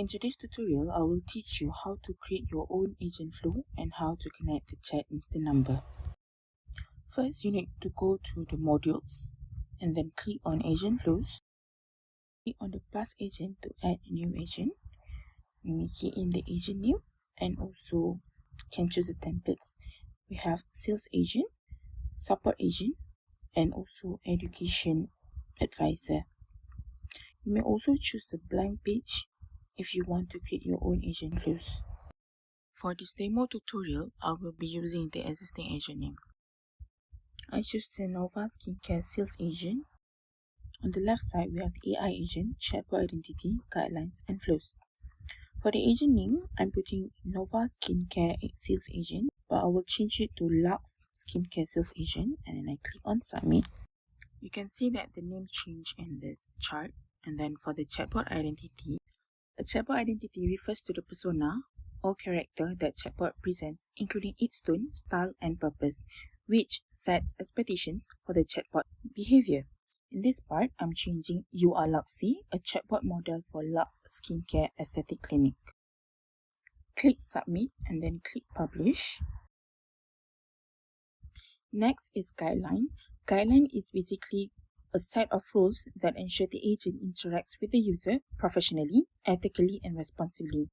In today's tutorial, I will teach you how to create your own agent flow and how to connect the chat instant number. First, you need to go to the modules and then click on agent flows. Click on the plus agent to add a new agent. You may key in the agent name and also can choose the templates. We have sales agent, support agent, and also education advisor. You may also choose a blank page if you want to create your own agent flows. For this demo tutorial, I will be using the existing agent name. I choose the Nova Skincare Sales Agent. On the left side, we have the AI agent, chatbot identity, guidelines, and flows. For the agent name, I'm putting Nova Skincare Sales Agent, but I will change it to Lux Skincare Sales Agent, and then I click on Submit. You can see that the name changed in this chart. And then for the chatbot identity, a chatbot identity refers to the persona or character that chatbot presents, including its tone, style, and purpose, which sets expectations for the chatbot behavior. In this part, I'm changing You Are Luxy, a chatbot model for Lux Skincare Aesthetic Clinic. Click Submit and then click Publish. Next is Guideline. Guideline is basically a set of rules that ensure the agent interacts with the user professionally, ethically, and responsibly.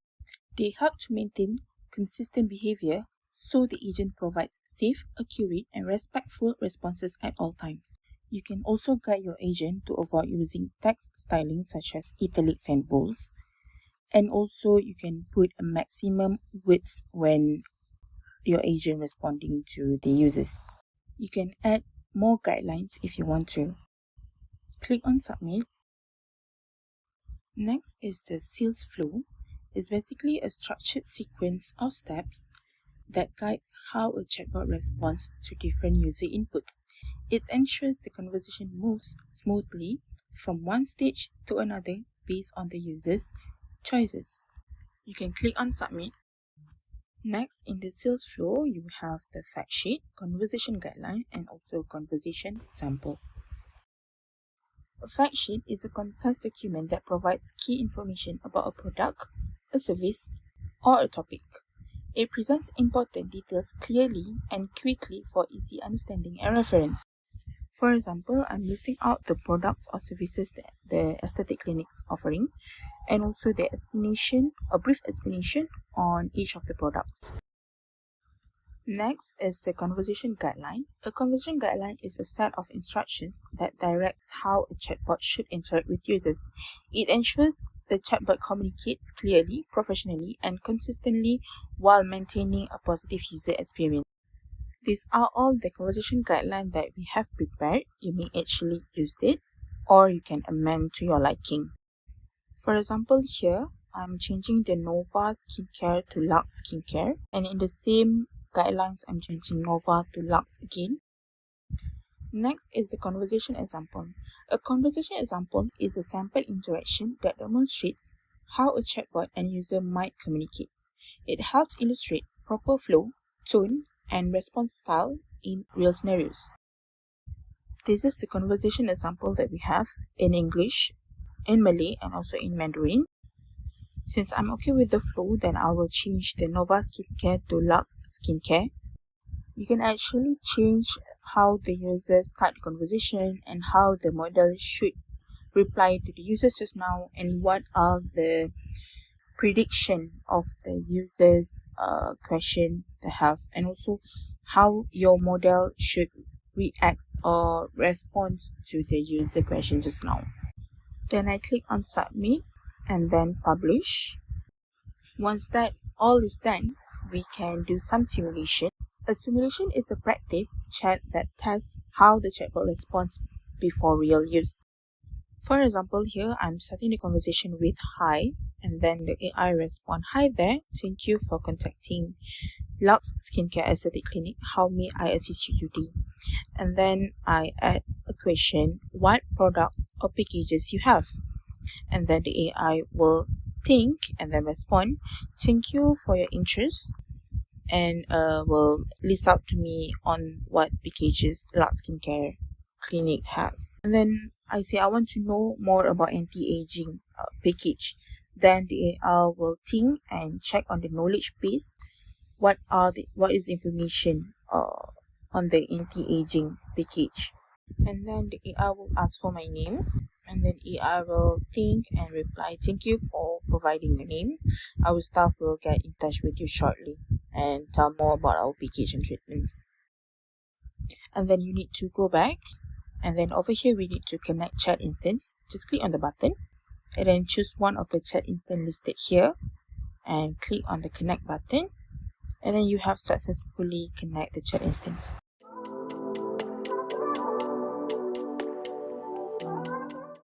They help to maintain consistent behavior so the agent provides safe, accurate, and respectful responses at all times. You can also guide your agent to avoid using text styling such as italics and bolds. And also you can put a maximum width when your agent responding to the users. You can add more guidelines if you want to. Click on Submit. Next is the sales flow. It's basically a structured sequence of steps that guides how a chatbot responds to different user inputs. It ensures the conversation moves smoothly from one stage to another based on the user's choices. You can click on Submit. Next, in the sales flow, you have the fact sheet, conversation guideline, and also conversation sample. A fact sheet is a concise document that provides key information about a product, a service, or a topic. It presents important details clearly and quickly for easy understanding and reference. For example, I'm listing out the products or services that the aesthetic clinic's offering, and also the explanation, a brief explanation on each of the products. Next is the conversation guideline. A conversation guideline is a set of instructions that directs how a chatbot should interact with users. It ensures the chatbot communicates clearly, professionally, and consistently while maintaining a positive user experience. These are all the conversation guidelines that we have prepared. You may actually use it or you can amend to your liking. For example, here I'm changing the Nova Skincare to Lux Skincare, and in the same guidelines I'm changing Nova to Lux again. Next is the conversation example. A conversation example is a sample interaction that demonstrates how a chatbot and user might communicate. It helps illustrate proper flow, tone, and response style in real scenarios. This is the conversation example that we have in English, in Malay, and also in Mandarin. Since I'm okay with the flow, then I will change the Nova Skincare to Lux Skincare. You can actually change how the users start the conversation and how the model should reply to the users just now, and what are the prediction of the users question they have, and also how your model should react or respond to the user question just now. Then I click on Submit and then Publish. Once that all is done, we can do some simulation. A simulation is a practice chat that tests how the chatbot responds before real use. For example, here I'm starting the conversation with hi, and then the AI responds, "Hi there, thank you for contacting Lux Skincare Aesthetic Clinic. How may I assist you today?" And then I add a question, "What products or packages you have?" And then the AI will think and then respond, "Thank you for your interest," and will list out to me on what packages Lux Skincare Clinic has. And then I say I want to know more about anti-aging package. Then the AI will think and check on the knowledge base. What is the information on the anti-aging package? And then the AI will ask for my name, and then AI will think and reply, "Thank you for providing your name. Our staff will get in touch with you shortly and tell more about our package and treatments." And then you need to go back, and then over here we need to connect chat instance. Just click on the button and then choose one of the chat instance listed here and click on the connect button, and then you have successfully connect the chat instance.